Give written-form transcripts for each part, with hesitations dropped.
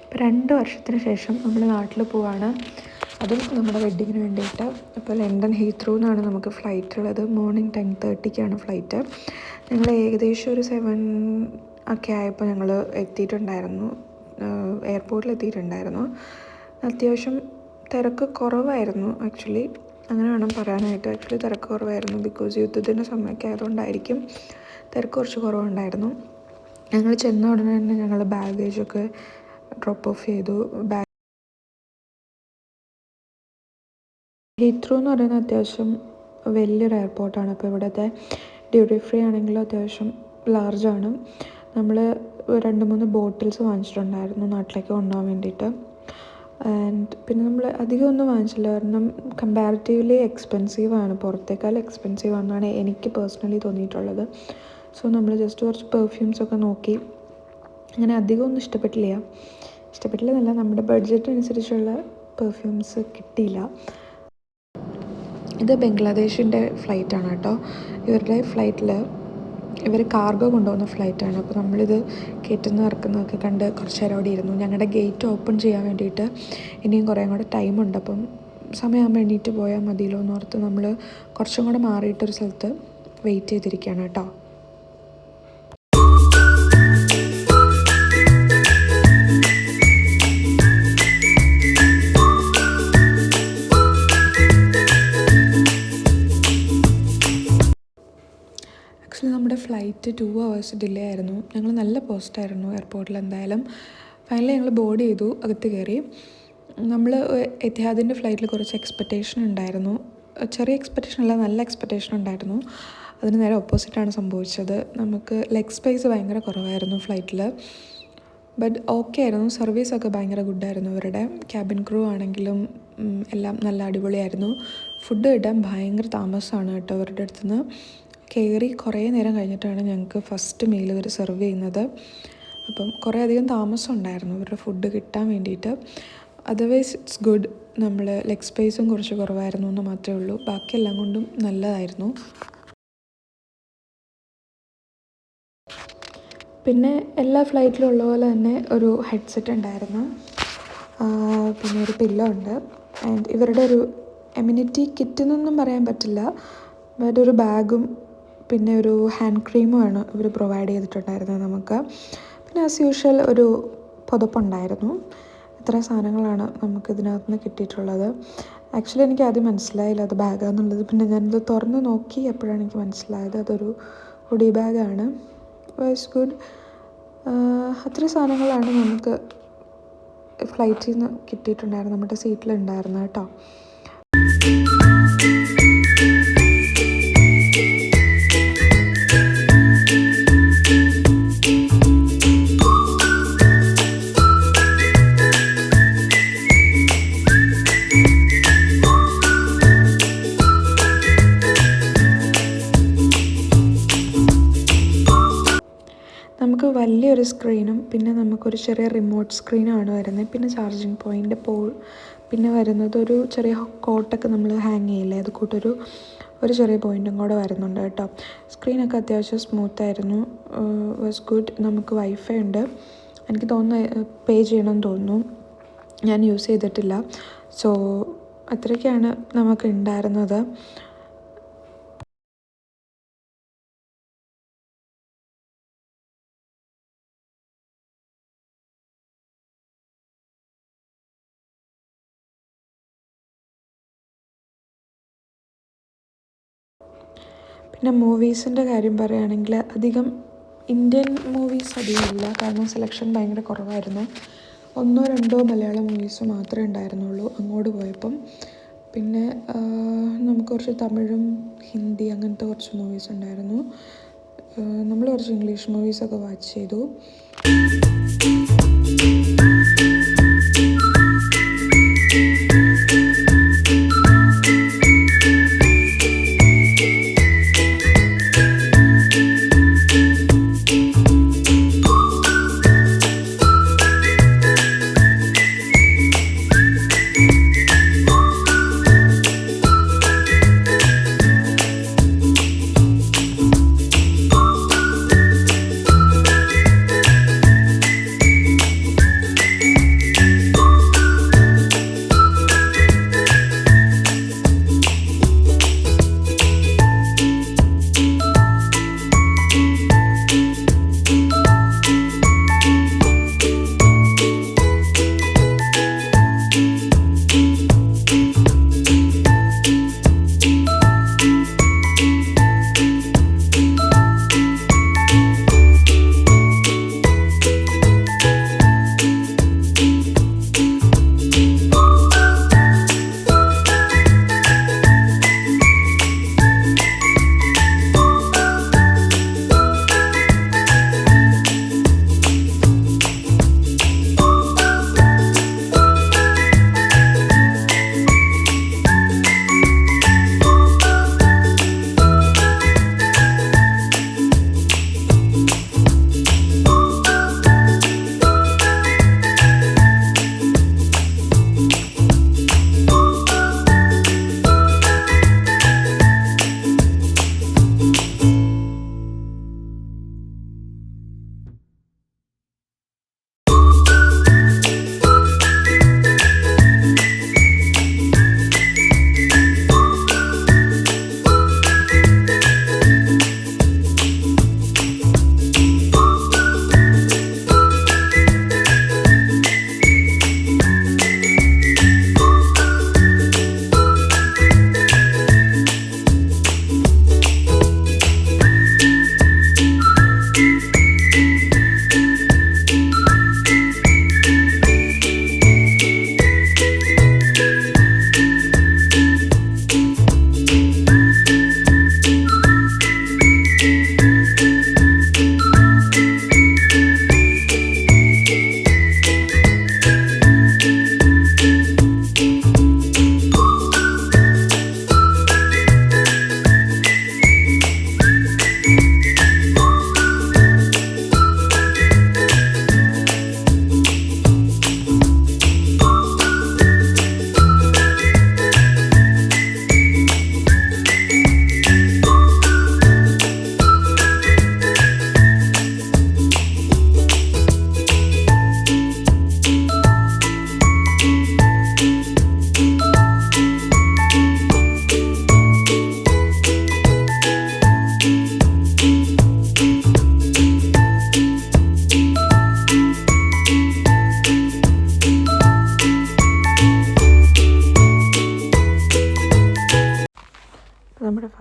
ഇപ്പോൾ 2 വർഷത്തിന് ശേഷം നമ്മൾ നാട്ടിൽ പോവാണ്. അതും നമ്മുടെ വെഡ്ഡിങ്ങിന് വേണ്ടിയിട്ട്. അപ്പോൾ ലണ്ടൻ ഹീത്രൂ നിന്നാണ് നമുക്ക് ഫ്ലൈറ്റ് ഉള്ളത്. Morning 10:30 flight. ഞങ്ങൾ ഏകദേശം ഒരു 7 ഒക്കെ ആയപ്പോൾ ഞങ്ങൾ എത്തിയിട്ടുണ്ടായിരുന്നു, എയർപോർട്ടിൽ എത്തിയിട്ടുണ്ടായിരുന്നു. അത്യാവശ്യം തിരക്ക് കുറവായിരുന്നു ആക്ച്വലി, അങ്ങനെ വേണം പറയാനായിട്ട്. ആക്ച്വലി തിരക്ക് കുറവായിരുന്നു, ബിക്കോസ് യുദ്ധത്തിൻ്റെ സമയമൊക്കെ ആയതുകൊണ്ടായിരിക്കും തിരക്ക് കുറച്ച് കുറവുണ്ടായിരുന്നു. ഞങ്ങൾ ചെന്ന ഉടനെ തന്നെ ഞങ്ങൾ ബാഗേജൊക്കെ ഡ്രോപ്പ് ഓഫ് ചെയ്തു. ഹീത്രൂ എന്ന് പറയുന്നത് അത്യാവശ്യം വലിയൊരു എയർപോർട്ടാണ്. അപ്പോൾ ഇവിടുത്തെ ഡ്യൂട്ടി ഫ്രീ ആണെങ്കിലും അത്യാവശ്യം ലാർജാണ്. നമ്മൾ 2-3 ബോട്ടിൽസ് വാങ്ങിച്ചിട്ടുണ്ടായിരുന്നു നാട്ടിലേക്ക് കൊണ്ടുപോകാൻ വേണ്ടിയിട്ട്. ആൻഡ് പിന്നെ നമ്മൾ അധികം ഒന്നും വാങ്ങിച്ചില്ല, കാരണം കമ്പാരിറ്റീവ്ലി എക്സ്പെൻസീവാണ്, പുറത്തേക്കാൾ എക്സ്പെൻസീവാണെന്നാണ് എനിക്ക് പേഴ്സണലി തോന്നിയിട്ടുള്ളത്. സോ നമ്മൾ ജസ്റ്റ് കുറച്ച് പെർഫ്യൂംസൊക്കെ നോക്കി. അങ്ങനെ അധികമൊന്നും ഇഷ്ടപ്പെട്ടില്ലെന്നല്ല, നമ്മുടെ ബഡ്ജറ്റിനനുസരിച്ചുള്ള പെർഫ്യൂംസ് കിട്ടിയില്ല. ഇത് ബംഗ്ലാദേശിൻ്റെ ഫ്ലൈറ്റാണ് കേട്ടോ. ഇവരുടെ ഫ്ലൈറ്റിൽ ഇവർ കാർഗോ കൊണ്ടുപോകുന്ന ഫ്ലൈറ്റാണ്. അപ്പോൾ നമ്മളിത് കയറ്റുന്ന ഇറക്കുന്നതൊക്കെ കണ്ട് കുറച്ച് നേരം അവിടെ ഇരുന്നു. ഞങ്ങളുടെ ഗേറ്റ് ഓപ്പൺ ചെയ്യാൻ വേണ്ടിയിട്ട് ഇനിയും കുറേ കൂടെ ടൈമുണ്ട്. അപ്പം സമയമാകുമ്പോൾ എണീറ്റ് പോയാൽ മതിയല്ലോ എന്നോർത്ത് നമ്മൾ കുറച്ചും കൂടെ മാറിയിട്ടൊരു സ്ഥലത്ത് വെയിറ്റ് ചെയ്തിരിക്കുകയാണ് കേട്ടോ. ആക്ച്വലി നമ്മുടെ ഫ്ലൈറ്റ് 2 hours ഡിലേ ആയിരുന്നു. ഞങ്ങൾ നല്ല പോസ്റ്റായിരുന്നു എയർപോർട്ടിൽ. എന്തായാലും ഫൈനലി ഞങ്ങൾ ബോർഡ് ചെയ്തു, അകത്ത് കയറി. നമ്മൾ എത്തിഹാദിൻ്റെ ഫ്ലൈറ്റിൽ കുറച്ച് എക്സ്പെക്റ്റേഷൻ ഉണ്ടായിരുന്നു. ചെറിയ എക്സ്പെക്റ്റേഷൻ അല്ല, നല്ല എക്സ്പെക്റ്റേഷൻ ഉണ്ടായിരുന്നു. അതിന് നേരെ ഓപ്പോസിറ്റാണ് സംഭവിച്ചത്. നമുക്ക് ലെഗ് സ്പേസ് ഭയങ്കര കുറവായിരുന്നു ഫ്ലൈറ്റിൽ. ബട്ട് ഓക്കെ ആയിരുന്നു, സർവീസൊക്കെ ഭയങ്കര ഗുഡായിരുന്നു. ഇവരുടെ ക്യാബിൻ ക്രൂ ആണെങ്കിലും എല്ലാം നല്ല അടിപൊളിയായിരുന്നു. ഫുഡ് കിട്ടാൻ ഭയങ്കര താമസമാണ് കേട്ടോ. അവരുടെ അടുത്തുനിന്ന് കയറി കുറേ നേരം കഴിഞ്ഞിട്ടാണ് ഞങ്ങൾക്ക് ഫസ്റ്റ് മീൽ ഇവർ സെർവ് ചെയ്യുന്നത്. അപ്പം കുറേ അധികം താമസം ഉണ്ടായിരുന്നു ഇവരുടെ ഫുഡ് കിട്ടാൻ വേണ്ടിയിട്ട്. Otherwise it's good. നമ്മൾ ലെഗ് സ്പേസും കുറച്ച് കുറവായിരുന്നു എന്ന് മാത്രമേ ഉള്ളൂ, ബാക്കിയെല്ലാം കൊണ്ടും നല്ലതായിരുന്നു. പിന്നെ എല്ലാ ഫ്ലൈറ്റിലും ഉള്ള പോലെ തന്നെ ഒരു ഹെഡ്സെറ്റ് ഉണ്ടായിരുന്നു, പിന്നെ ഒരു പില്ലോ ഉണ്ട്. ആൻഡ് ഇവരുടെ ഒരു എമ്യൂണിറ്റി കിറ്റ് എന്നൊന്നും പറയാൻ പറ്റില്ല, ബട്ട് ഒരു ബാഗും പിന്നെ ഒരു ഹാൻഡ് ക്രീമുമാണ് ഇവർ പ്രൊവൈഡ് ചെയ്തിട്ടുണ്ടായിരുന്നത് നമുക്ക്. പിന്നെ ആസ് യൂഷ്വൽ ഒരു പുതപ്പുണ്ടായിരുന്നു. ഇത്ര സാധനങ്ങളാണ് നമുക്ക് ഇതിനകത്ത് നിന്ന് കിട്ടിയിട്ടുള്ളത്. ആക്ച്വലി എനിക്ക് ആദ്യം മനസ്സിലായില്ല അത് ബാഗാണെന്നുള്ളത്. പിന്നെ ഞാനിത് തുറന്ന് നോക്കി എപ്പോഴാണ് എനിക്ക് മനസ്സിലായത് അതൊരു ഹുഡി ബാഗാണ്. Was good. അത്രയും സാധനങ്ങളാണ് നമുക്ക് ഫ്ലൈറ്റിൽ നിന്ന് കിട്ടിയിട്ടുണ്ടായിരുന്നു, നമ്മുടെ സീറ്റിലുണ്ടായിരുന്നു കേട്ടോ. നമുക്ക് വലിയൊരു സ്ക്രീനും പിന്നെ നമുക്കൊരു ചെറിയ റിമോട്ട് സ്ക്രീനാണ് വരുന്നത്. പിന്നെ ചാർജിങ് പോയിൻ്റ് പിന്നെ വരുന്നത് ഒരു ചെറിയ കോട്ടൊക്കെ നമ്മൾ ഹാങ് ചെയ്യില്ലേ, അത് കൂട്ടൊരു ചെറിയ പോയിൻറ്റും കൂടെ വരുന്നുണ്ട് കേട്ടോ. സ്ക്രീനൊക്കെ അത്യാവശ്യം സ്മൂത്തായിരുന്നു, വാസ് ഗുഡ്. നമുക്ക് വൈഫൈ ഉണ്ട്, എനിക്ക് തോന്നുന്നു പേ ചെയ്യണമെന്ന് തോന്നുന്നു, ഞാൻ യൂസ് ചെയ്തിട്ടില്ല. സോ അത്രയൊക്കെയാണ് നമുക്ക് ഉണ്ടായിരുന്നത്. പിന്നെ മൂവീസിൻ്റെ കാര്യം പറയുകയാണെങ്കിൽ അധികം ഇന്ത്യൻ മൂവീസ് അധികമില്ല, കാരണം സെലക്ഷൻ ഭയങ്കര കുറവായിരുന്നു. 1-2 മലയാളം മൂവീസ് മാത്രമേ ഉണ്ടായിരുന്നുള്ളൂ അങ്ങോട്ട് പോയപ്പം. പിന്നെ നമുക്ക് കുറച്ച് തമിഴും ഹിന്ദി അങ്ങനത്തെ കുറച്ച് മൂവീസ് ഉണ്ടായിരുന്നു. നമ്മൾ കുറച്ച് ഇംഗ്ലീഷ് മൂവീസൊക്കെ വാച്ച് ചെയ്തു.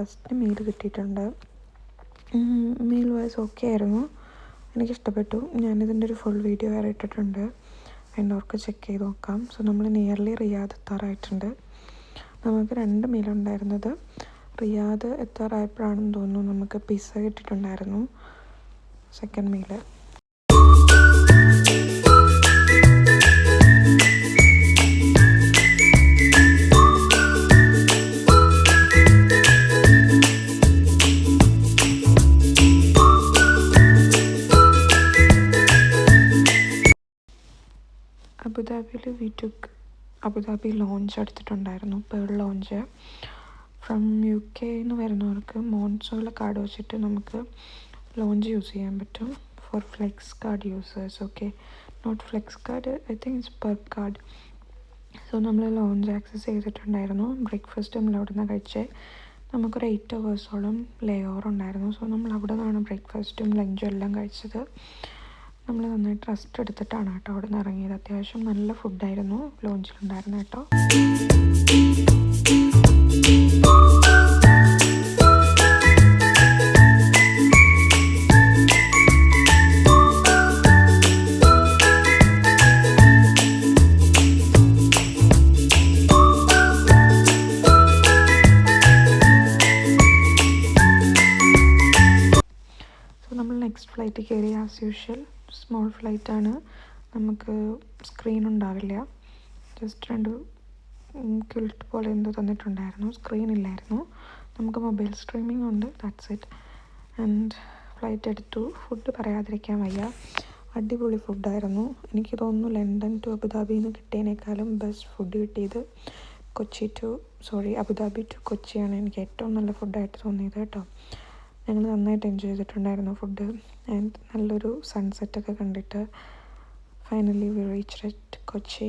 ഫസ്റ്റ് മീൽ കിട്ടിയിട്ടുണ്ട്. മീൽ വൈസ് ഓക്കെ ആയിരുന്നു, എനിക്കിഷ്ടപ്പെട്ടു. ഞാനിതിൻ്റെ ഒരു ഫുൾ വീഡിയോ വരെ ഇട്ടിട്ടുണ്ട്, വേണ്ടവർക്ക് ചെക്ക് ചെയ്ത് നോക്കാം. സോ നമ്മൾ നിയർലി റിയാദ് എത്താറായിട്ടുണ്ട്. നമുക്ക് 2 മീലുണ്ടായിരുന്നത്. റിയാദ് എത്താറായപ്പോഴാണെന്ന് തോന്നുന്നു നമുക്ക് പിസ്സ കിട്ടിയിട്ടുണ്ടായിരുന്നു, സെക്കൻഡ് മീല്. അബുദാബിയിൽ വി ടുക്ക് അബുദാബി ലോഞ്ച് എടുത്തിട്ടുണ്ടായിരുന്നു, പേൾ ലോഞ്ച്. ഫ്രം UK വരുന്നവർക്ക് മോൺസോയിലെ കാർഡ് വെച്ചിട്ട് നമുക്ക് ലോഞ്ച് യൂസ് ചെയ്യാൻ പറ്റും. For flex card users, okay, not flex card, I think it's per card. So നമ്മൾ ലോഞ്ച് ആക്സസ് ചെയ്തിട്ടുണ്ടായിരുന്നു. ബ്രേക്ക്ഫാസ്റ്റ് നമ്മൾ അവിടെ നിന്ന് കഴിച്ചേ. നമുക്കൊരു 8 hours ലേ ഓവർ ഉണ്ടായിരുന്നു. സോ നമ്മൾ അവിടെ നിന്നാണ് ബ്രേക്ക്ഫാസ്റ്റും ലഞ്ചും എല്ലാം കഴിച്ചത്. നമ്മൾ നന്നായിട്ട് റെസ്റ്റ് എടുത്തിട്ടാണ് കേട്ടോ അവിടെ നിന്ന് ഇറങ്ങിയത്. അത്യാവശ്യം നല്ല ഫുഡായിരുന്നു ലോഞ്ചിലുണ്ടായിരുന്നു കേട്ടോ. സോ നമ്മൾ നെക്സ്റ്റ് ഫ്ലൈറ്റ് കയറി. ആസ് യൂഷ്വൽ സ്മോൾ ഫ്ലൈറ്റാണ്, നമുക്ക് സ്ക്രീൻ ഉണ്ടാവില്ല. ജസ്റ്റ് 2 ക്വിൽറ്റ് പോലെ എന്തോ തന്നിട്ടുണ്ടായിരുന്നു, സ്ക്രീൻ ഇല്ലായിരുന്നു. നമുക്ക് മൊബൈൽ സ്ട്രീമിംഗ് ഉണ്ട്, ദാറ്റ്സ് ഇറ്റ്. ആൻഡ് ഫ്ലൈറ്റ് എടുത്തു. ഫുഡ് പറയാതിരിക്കാൻ വയ്യ, അടിപൊളി ഫുഡായിരുന്നു. എനിക്ക് തോന്നുന്നു ലണ്ടൻ ടു അബുദാബിയിൽ നിന്ന് കിട്ടിയതിനേക്കാളും ബെസ്റ്റ് ഫുഡ് കിട്ടിയത് അബുദാബി ടു കൊച്ചിയാണ് എനിക്ക് ഏറ്റവും നല്ല ഫുഡായിട്ട് തോന്നിയത് കേട്ടോ. ഞങ്ങൾ നന്നായിട്ട് എൻജോയ് ചെയ്തിട്ടുണ്ടായിരുന്നു ഫുഡ്. ആൻഡ് നല്ലൊരു സൺസെറ്റൊക്കെ കണ്ടിട്ട് finally we reached at Kochi.